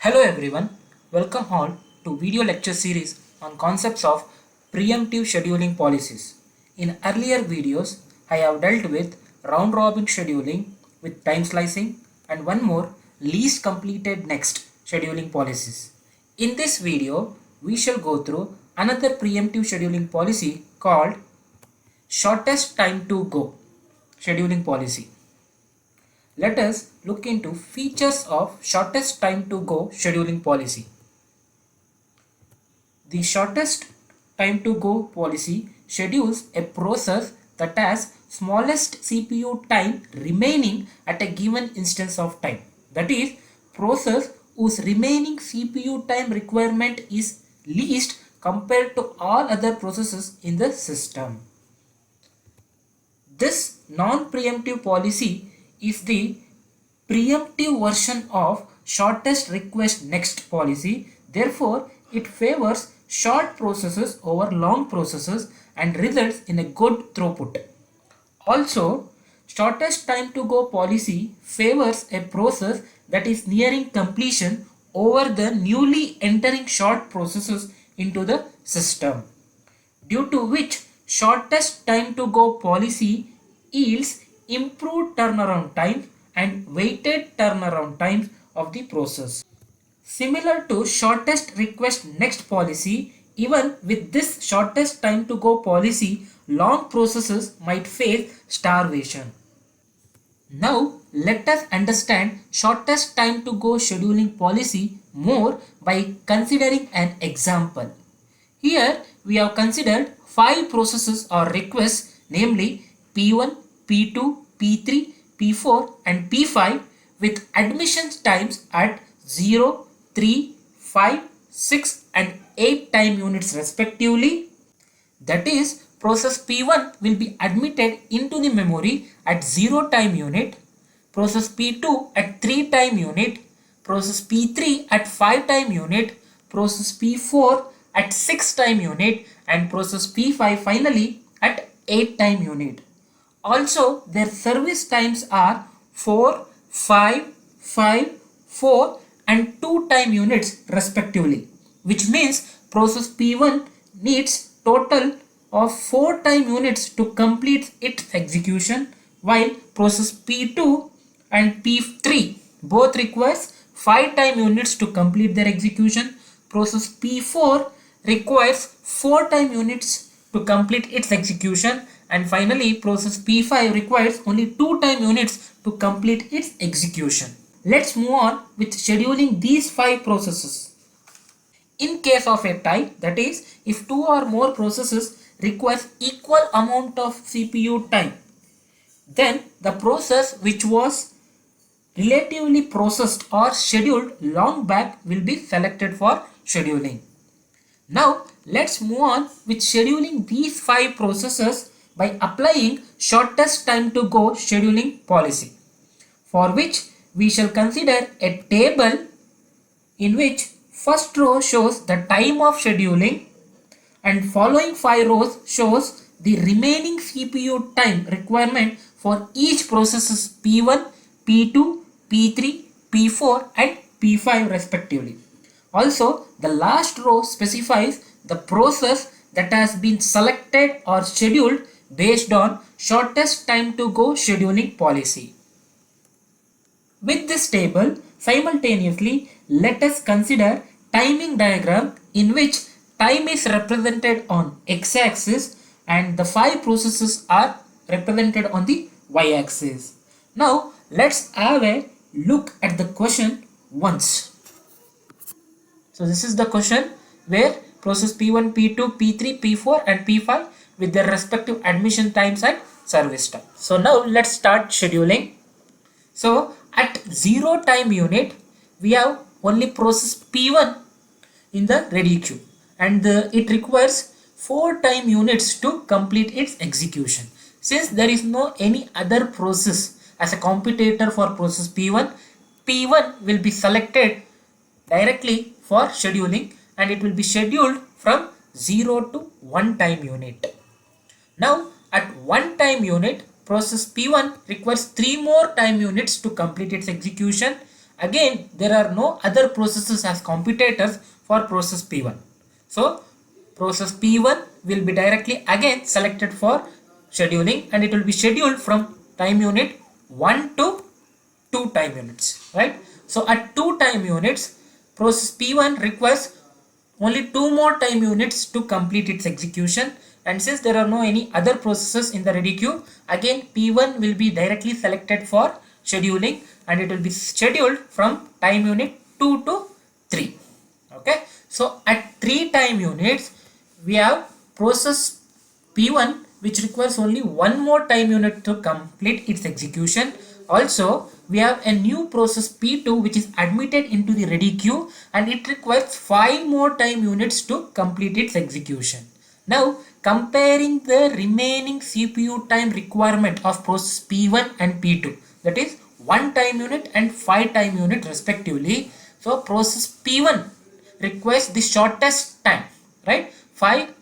Hello everyone, welcome all to video lecture series on concepts of preemptive scheduling policies. In earlier videos, I have dealt with round robin scheduling with time slicing and one more least completed next scheduling policies. In this video, we shall go through another preemptive scheduling policy called shortest time to go scheduling policy. Let us look into features of shortest time to go scheduling policy. The shortest time to go policy schedules a process that has smallest CPU time remaining at a given instance of time. That is, process whose remaining CPU time requirement is least compared to all other processes in the system. This non-preemptive policy is the preemptive version of shortest request next policy. Therefore, it favors short processes over long processes and results in a good throughput. Also, shortest time to go policy favors a process that is nearing completion over the newly entering short processes into the system, due to which shortest time to go policy yields improved turnaround time and weighted turnaround times of the process. Similar to shortest request next policy, even with this shortest time to go policy, long processes might face starvation. Now let us understand shortest time to go scheduling policy more by considering an example. Here we have considered 5 processes or requests, namely P1, P2, P3, P4 and P5 with admission times at 0, 3, 5, 6 and 8 time units respectively. That is, process P1 will be admitted into the memory at 0 time unit, process P2 at 3 time unit, process P3 at 5 time unit, process P4 at 6 time unit and process P5 finally at 8 time unit. Also, their service times are 4, 5, 5, 4 and 2 time units respectively, which means process P1 needs total of 4 time units to complete its execution, while process P2 and P3 both requires 5 time units to complete their execution. Process P4 requires 4 time units to complete its execution, and finally process P5 requires only 2 time units to complete its execution. Let's move on with scheduling these 5 processes. In case of a tie, that is, if 2 or more processes requires equal amount of CPU time, then the process which was relatively processed or scheduled long back will be selected for scheduling. Now let's move on with scheduling these 5 processes by applying shortest time to go scheduling policy, for which we shall consider a table in which first row shows the time of scheduling and following 5 rows shows the remaining CPU time requirement for each processes P1, P2, P3, P4 and P5 respectively. Also, the last row specifies the process that has been selected or scheduled based on shortest time to go scheduling policy. With this table, simultaneously, let us consider timing diagram in which time is represented on x-axis and the 5 processes are represented on the y-axis. Now, let's have a look at the question once. So this is the question where process P1, P2, P3, P4 and P5 with their respective admission times and service time. So now let's start scheduling. So at 0 time unit, we have only process P1 in the ready queue and it requires 4 time units to complete its execution. Since there is no any other process as a competitor for process P1, P1 will be selected directly for scheduling and it will be scheduled from 0 to 1 time unit. Now at 1 time unit, process P1 requires 3 more time units to complete its execution Again, there are no other processes as competitors for process P1. So process P1 will be directly again selected for scheduling, and it will be scheduled from time unit 1 to 2 time units, right? So at 2 time units, process P1 requires only 2 more time units to complete its execution, and since there are no any other processes in the ready queue, again P1 will be directly selected for scheduling, and it will be scheduled from time unit 2 to 3. Okay, so at 3 time units we have process P1 which requires only one more time unit to complete its execution. Also, we have a new process P2 which is admitted into the ready queue, and it requires 5 more time units to complete its execution. Now, comparing the remaining CPU time requirement of process P1 and P2, that is 1 time unit and 5 time unit respectively. So, process P1 requires the shortest time, right? 5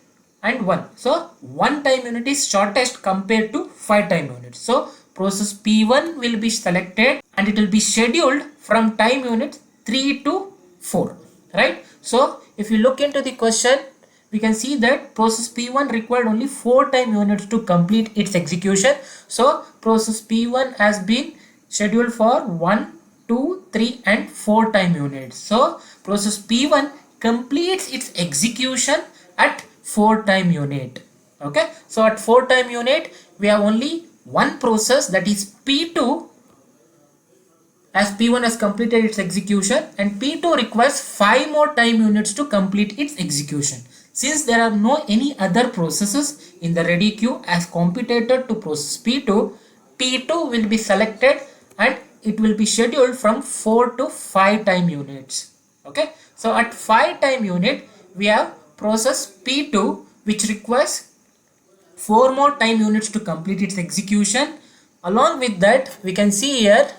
and 1. So 1 time unit is shortest compared to 5 time units. So process P1 will be selected, and it will be scheduled from time unit 3 to 4, right? So if you look into the question, we can see that process P1 required only 4 time units to complete its execution. So process P1 has been scheduled for 1, 2, 3 and 4 time units. So process P1 completes its execution at 4 time unit. Okay, so at 4 time unit we have only one process, that is P2, as P1 has completed its execution, and P2 requires 5 more time units to complete its execution. Since there are no any other processes in the ready queue as competitor to process P2, P2 will be selected, and it will be scheduled from 4 to 5 time units. Okay, so at 5 time unit we have process P2 which requires 4 more time units to complete its execution. Along with that, we can see here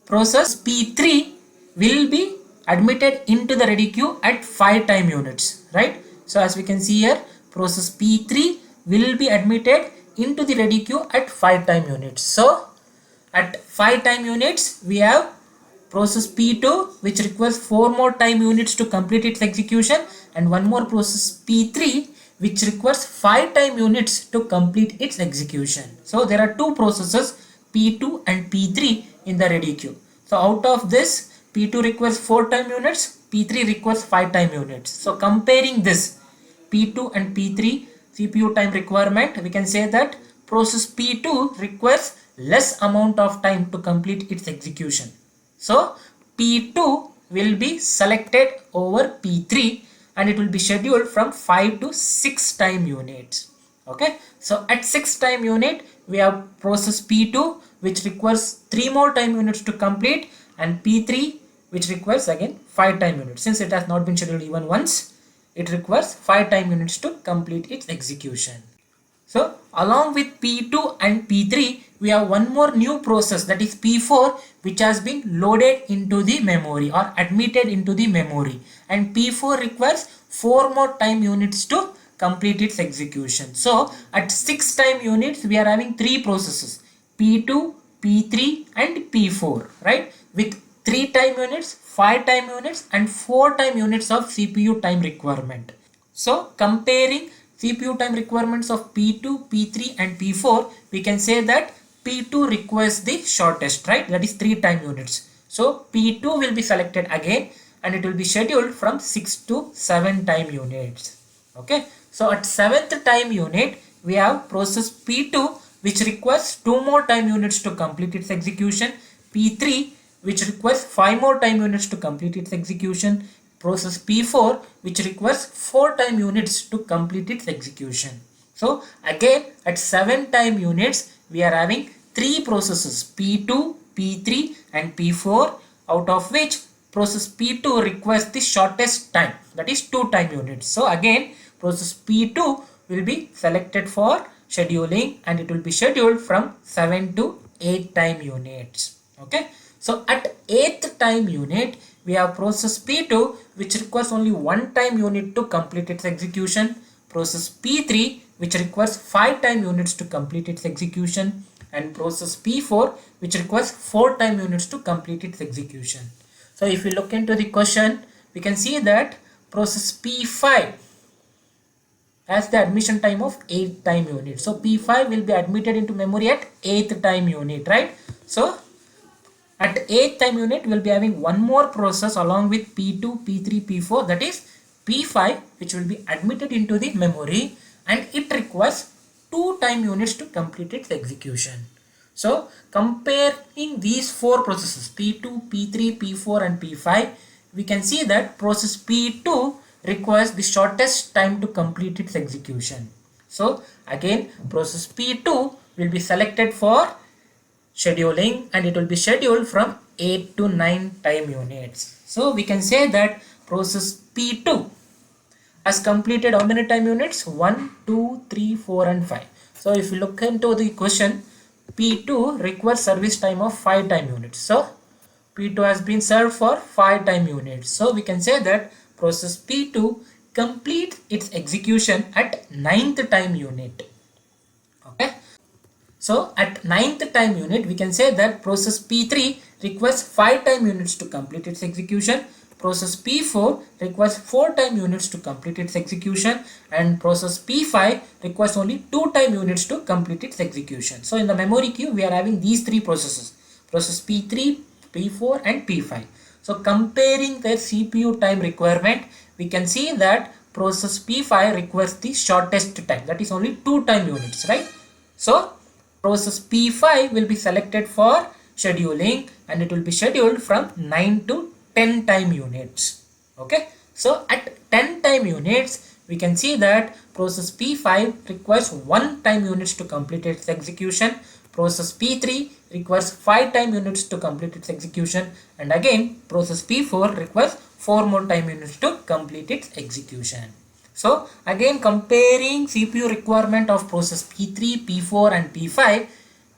process P3 will be admitted into the ready queue at 5 time units, right? So as we can see here, process P3 will be admitted into the ready queue at 5 time units. So at 5 time units we have process P2 which requires 4 more time units to complete its execution, and one more process P3 which requires 5 time units to complete its execution. So there are two processes, P2 and P3, in the ready queue. So out of this, P2 requires 4 time units, P3 requires 5 time units. So comparing this P2 and P3 CPU time requirement, we can say that process P2 requires less amount of time to complete its execution. So P2 will be selected over P3, and it will be scheduled from 5 to 6 time units. Okay, so at 6 time unit we have process P2 which requires 3 more time units to complete, and P3 which requires again 5 time units. Since it has not been scheduled even once, it requires 5 time units to complete its execution. So along with P2 and P3, we have one more new process, that is P4, which has been loaded into the memory or admitted into the memory, and P4 requires 4 more time units to complete its execution. So at 6 time units we are having 3 processes, P2, P3 and P4, right, with 3 time units, 5 time units and 4 time units of CPU time requirement. So comparing CPU time requirements of P2, P3 and P4, we can say that P2 requires the shortest, right, that is 3 time units. So P2 will be selected again, and it will be scheduled from 6 to 7 time units. Okay, so at 7th time unit we have process P2 which requires 2 more time units to complete its execution, P3 which requires 5 more time units to complete its execution, process P4 which requires 4 time units to complete its execution. So again at 7 time units we are having 3 processes, P2, P3 and P4, out of which process P2 requires the shortest time, that is 2 time units. So again process P2 will be selected for scheduling, and it will be scheduled from 7 to 8 time units. Okay, so at 8th time unit we have process P2 which requires only 1 time unit to complete its execution, process P3 which requires 5 time units to complete its execution, and process P4 which requires 4 time units to complete its execution. So if we look into the question, we can see that process P5 has the admission time of 8 time units. So P5 will be admitted into memory at 8th time unit, right? So at 8th time unit, we will be having one more process along with P2, P3, P4, that is P5, which will be admitted into the memory, and it requires 2 time units to complete its execution. So comparing these 4 processes P2, P3, P4 and P5, we can see that process P2 requires the shortest time to complete its execution. So again process P2 will be selected for scheduling and it will be scheduled from 8 to 9 time units. So we can say that process P2 has completed how many time units? 1, 2, 3, 4 and 5. So if you look into the question, P2 requires service time of 5 time units. So P2 has been served for 5 time units. So we can say that process P2 completes its execution at 9th time unit. Okay. So at 9th time unit, we can say that process P3 requires 5 time units to complete its execution. Process P4 requires 4 time units to complete its execution, and process P5 requires only 2 time units to complete its execution. So in the memory queue, we are having these 3 processes, process P3, P4 and P5. So comparing their CPU time requirement, we can see that process P5 requires the shortest time, that is only 2 time units, right? So process P5 will be selected for scheduling and it will be scheduled from 9 to 10 time units. Okay. So at 10 time units, we can see that process P5 requires 1 time units to complete its execution. Process P3 requires 5 time units to complete its execution, and again process P4 requires 4 more time units to complete its execution. So again comparing CPU requirement of process P3, P4 and P5,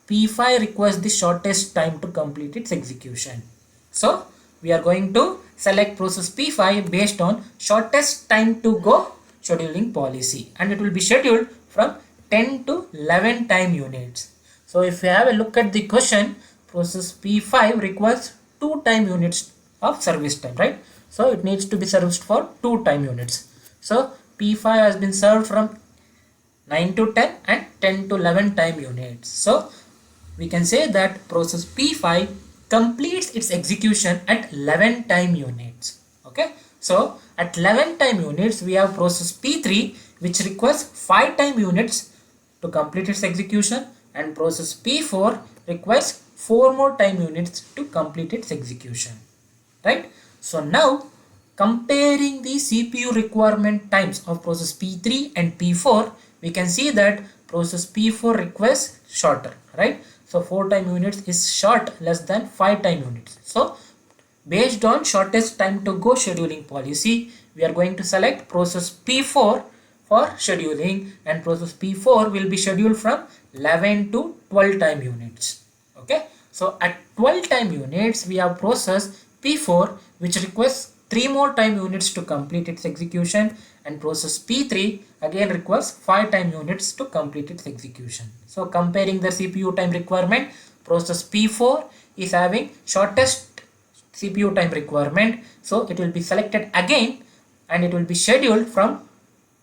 P5 requires the shortest time to complete its execution. So we are going to select process P5 based on shortest time to go scheduling policy, and it will be scheduled from 10 to 11 time units. So if we have a look at the question, process P5 requires 2 time units of service time, right? So it needs to be serviced for 2 time units. So P5 has been served from 9 to 10 and 10 to 11 time units. So we can say that process P5 completes its execution at 11 time units. Okay. So at 11 time units, we have process P3 which requires 5 time units to complete its execution, and process P4 requires 4 more time units to complete its execution. Right. So now comparing the CPU requirement times of process P3 and P4, we can see that process P4 requires shorter, right? So 4 time units is short, less than 5 time units. So based on shortest time to go scheduling policy, we are going to select process P4 for scheduling, and process P4 will be scheduled from 11 to 12 time units. Okay. So at 12 time units, we have process P4 which requires 3 more time units to complete its execution, and process P3 again requires 5 time units to complete its execution. So comparing the CPU time requirement, process P4 is having shortest CPU time requirement, so it will be selected again and it will be scheduled from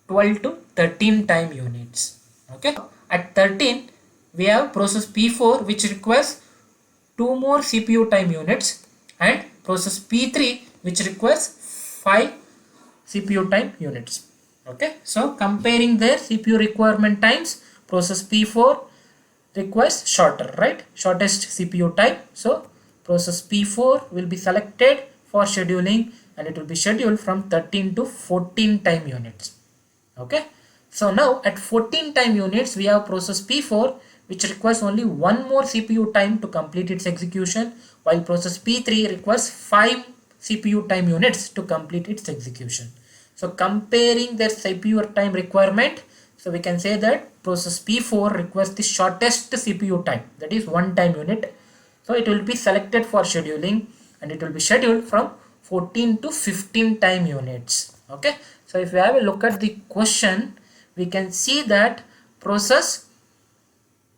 12 to 13 time units. Okay. At 13, we have process P4 which requires 2 more CPU time units, and process P3 which requires 5 CPU time units. Okay. So comparing their CPU requirement times, process P4 requires shorter, right? Shortest CPU time. So process P4 will be selected for scheduling and it will be scheduled from 13 to 14 time units. Okay. So now at 14 time units, we have process P4 which requires only 1 more CPU time to complete its execution, while process P3 requires 5 CPU time units to complete its execution. So comparing their CPU time requirement, so we can say that process P4 requires the shortest CPU time, that is 1 time unit. So it will be selected for scheduling and it will be scheduled from 14 to 15 time units. Okay. So if we have a look at the question, we can see that process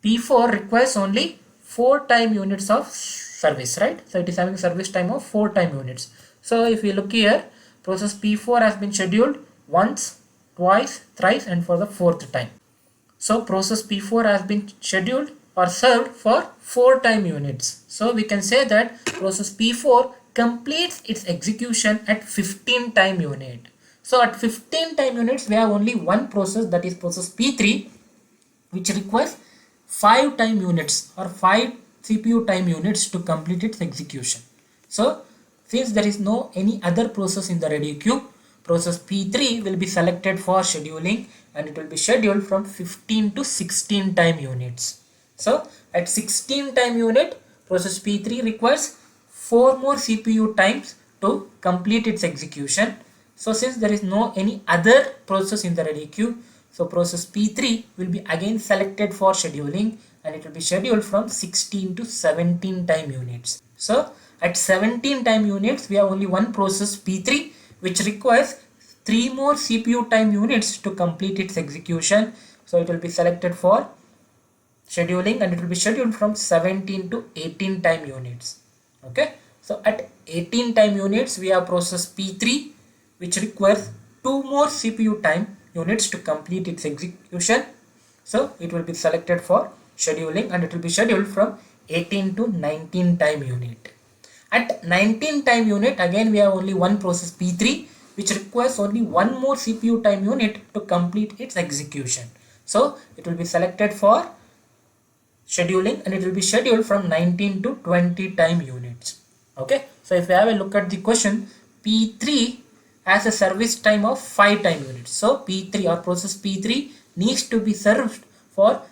P4 requires only 4 time units of service, right? So it is having service time of 4 time units. So if we look here, process P4 has been scheduled once, twice, thrice, and for the fourth time. So process P4 has been scheduled or served for 4 time units. So we can say that process P4 completes its execution at 15 time unit. So at 15 time units we have only one process, that is process P3, which requires 5 time units or 5 CPU time units to complete its execution. So since there is no any other process in the ready queue, process P3 will be selected for scheduling and it will be scheduled from 15 to 16 time units. So at 16 time unit, process P3 requires 4 more CPU times to complete its execution. So since there is no any other process in the ready queue, so process P3 will be again selected for scheduling and it will be scheduled from 16 to 17 time units. So at 17 time units we have only one process P3 which requires 3 more CPU time units to complete its execution. So it will be selected for scheduling and it will be scheduled from 17 to 18 time units. Okay, so at 18 time units we have process P3 which requires 2 more CPU time units to complete its execution. So it will be selected for scheduling and it will be scheduled from 18 to 19 time unit. At 19 time unit again we have only one process P3 which requires only one more CPU time unit to complete its execution. So it will be selected for scheduling and it will be scheduled from 19 to 20 time units. Okay, so if we have a look at the question, P3 has a service time of 5 time units. So P3 or process P3 needs to be served for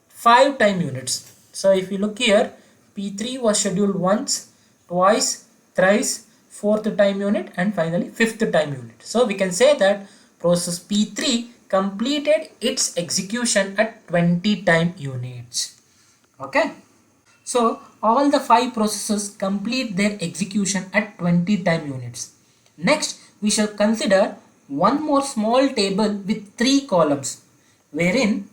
5 time units. So if you look here, P3 was scheduled once, twice, thrice, fourth time unit and finally fifth time unit. So we can say that process P3 completed its execution at 20 time units. Okay, so all the 5 processes complete their execution at 20 time units. Next we shall consider one more small table with 3 columns, wherein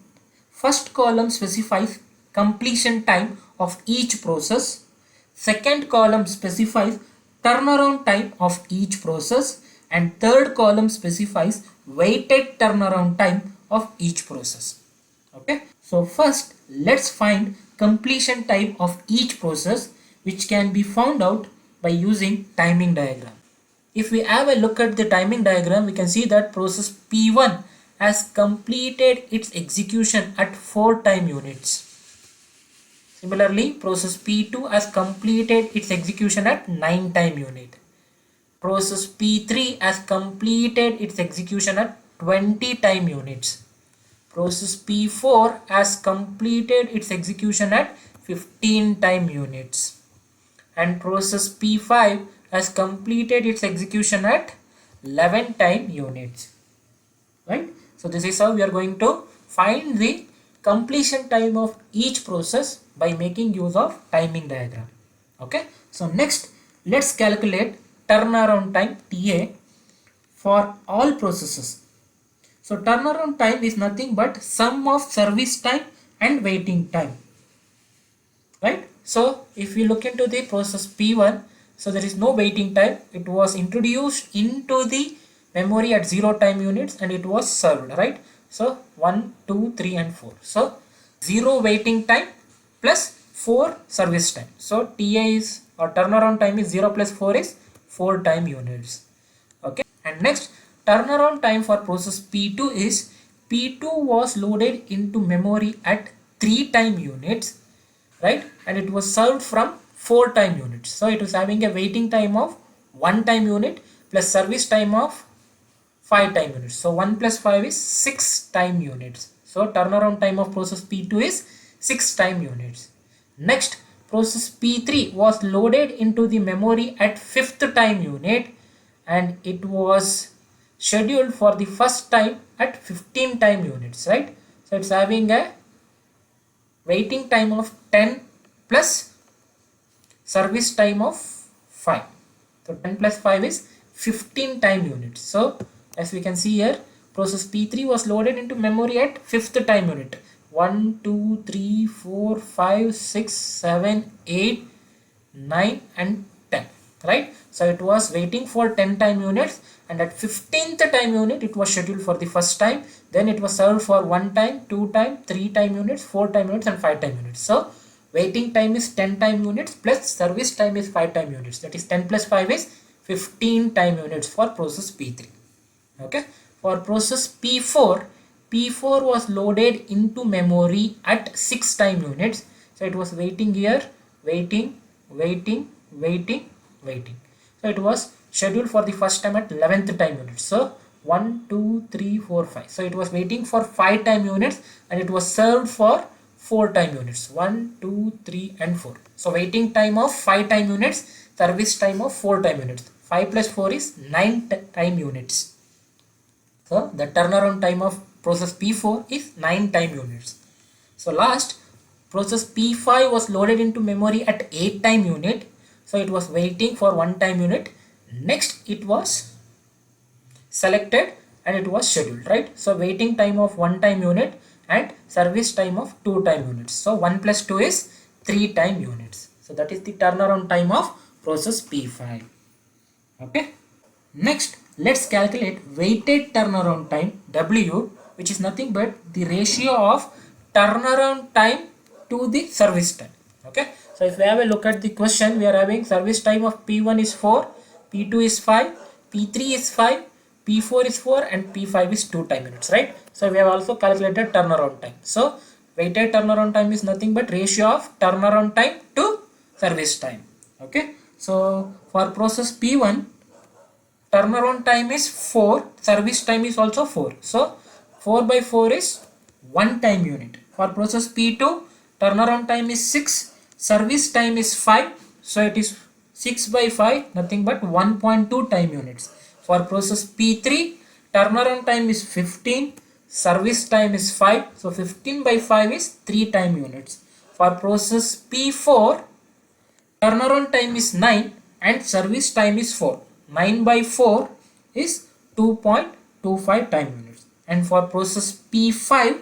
first column specifies completion time of each process, second column specifies turnaround time of each process, and third column specifies weighted turnaround time of each process. Okay, so first let's find completion time of each process, which can be found out by using timing diagram. If we have a look at the timing diagram, we can see that process P1 has completed its execution at 4 time units. Similarly, process P2 has completed its execution at 9 time unit. Process P3 has completed its execution at 20 time units. Process P4 has completed its execution at 15 time units. And process P5 has completed its execution at 11 time units. Right? So this is how we are going to find the completion time of each process by making use of timing diagram. Okay, so next let's calculate turnaround time TA for all processes. So turnaround time is nothing but sum of service time and waiting time, right? So if we look into the process P1, so there is no waiting time. It was introduced into the memory at 0 time units and it was served, right? So 1, 2, 3 and 4. So 0 waiting time plus 4 service time. So TA is, or turnaround time is 0 plus 4 is 4 time units. Okay, and next turnaround time for process P2 is P2 was loaded into memory at 3 time units, right, and it was served from 4 time units. So it was having a waiting time of 1 time unit plus service time of 5 time units. So 1 plus 5 is 6 time units. So turnaround time of process P2 is 6 time units. Next, process P3 was loaded into the memory at 5th time unit and it was scheduled for the first time at 15 time units, right? So it's having a waiting time of 10 plus service time of 5. So 10 plus 5 is 15 time units. So as we can see here, process P3 was loaded into memory at 5th time unit. 1, 2, 3, 4, 5, 6, 7, 8, 9 and 10, right? So it was waiting for 10 time units, and at 15th time unit it was scheduled for the first time. Then it was served for 1 time, 2 time, 3 time units, 4 time units and 5 time units. So waiting time is 10 time units plus service time is 5 time units. That is 10 plus 5 is 15 time units for process P3. Okay. For process P4, P4 was loaded into memory at 6 time units. So it was waiting here, waiting. So it was scheduled for the first time at 11th time unit. So 1, 2, 3, 4, 5. So it was waiting for 5 time units and it was served for 4 time units. 1, 2, 3 and 4. So waiting time of 5 time units, service time of 4 time units. 5 plus 4 is 9 time units. So the turnaround time of process P4 is 9 time units. So last, process P5 was loaded into memory at 8 time unit. So it was waiting for 1 time unit. Next it was selected and it was scheduled, right? So waiting time of 1 time unit and service time of 2 time units. So 1 plus 2 is 3 time units. So that is the turnaround time of process P5. Okay. Next, let's calculate weighted turnaround time W, which is nothing but the ratio of turnaround time to the service time. Okay. So if we have a look at the question, we are having service time of P1 is 4, P2 is 5, P3 is 5, P4 is 4 and P5 is 2 time units, right? So we have also calculated turnaround time. So weighted turnaround time is nothing but ratio of turnaround time to service time. Okay. So for process P1, turnaround time is 4, service time is also 4. So 4 by 4 is 1 time unit. For process P2, turnaround time is 6, service time is 5. So it is 6 by 5, nothing but 1.2 time units. For process P3, turnaround time is 15, service time is 5. So 15 by 5 is 3 time units. For process P4, turnaround time is 9 and service time is 4. 9 by 4 is 2.25 time units. And for process P5,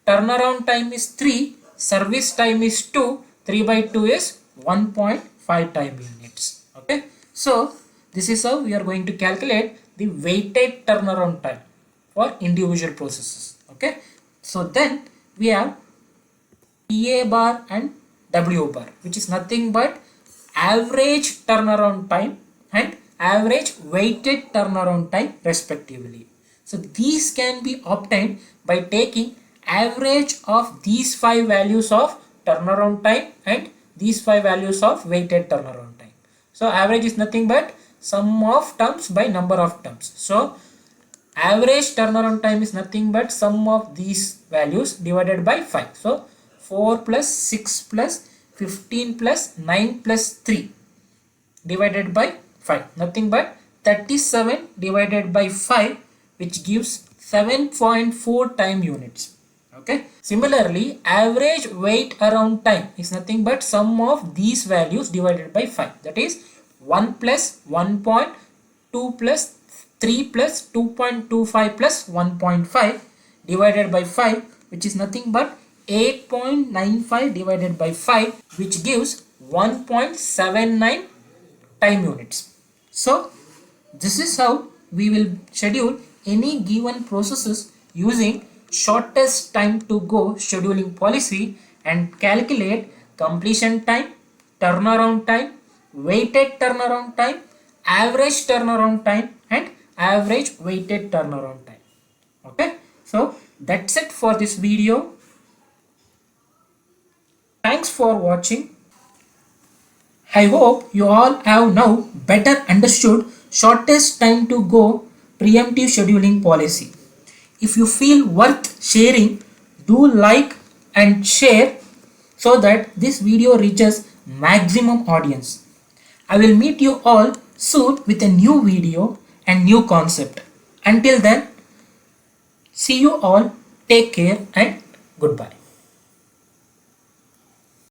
turnaround time is 3, service time is 2, 3 by 2 is 1.5 time units. Okay. So this is how we are going to calculate the weighted turnaround time for individual processes. Okay. So then we have PA bar and W bar, which is nothing but average turnaround time and average weighted turnaround time respectively. So these can be obtained by taking average of these 5 values of turnaround time and these 5 values of weighted turnaround time. So average is nothing but sum of terms by number of terms. So average turnaround time is nothing but sum of these values divided by 5. So 4 plus 6 plus 15 plus 9 plus 3 divided by 5, nothing but 37 divided by 5, which gives 7.4 time units. Okay. Similarly, average wait around time is nothing but sum of these values divided by 5. That is 1 plus 1.2 plus 3 plus 2.25 plus 1.5 divided by 5, which is nothing but 8.95 divided by 5, which gives 1.79 time units. So this is how we will schedule any given processes using shortest time to go scheduling policy and calculate completion time, turnaround time, weighted turnaround time, average turnaround time and average weighted turnaround time. Okay. So that's it for this video. Thanks for watching. I hope you all have now better understood shortest time to go preemptive scheduling policy. If you feel worth sharing, do like and share so that this video reaches maximum audience. I will meet you all soon with a new video and new concept. Until then, see you all, take care and goodbye.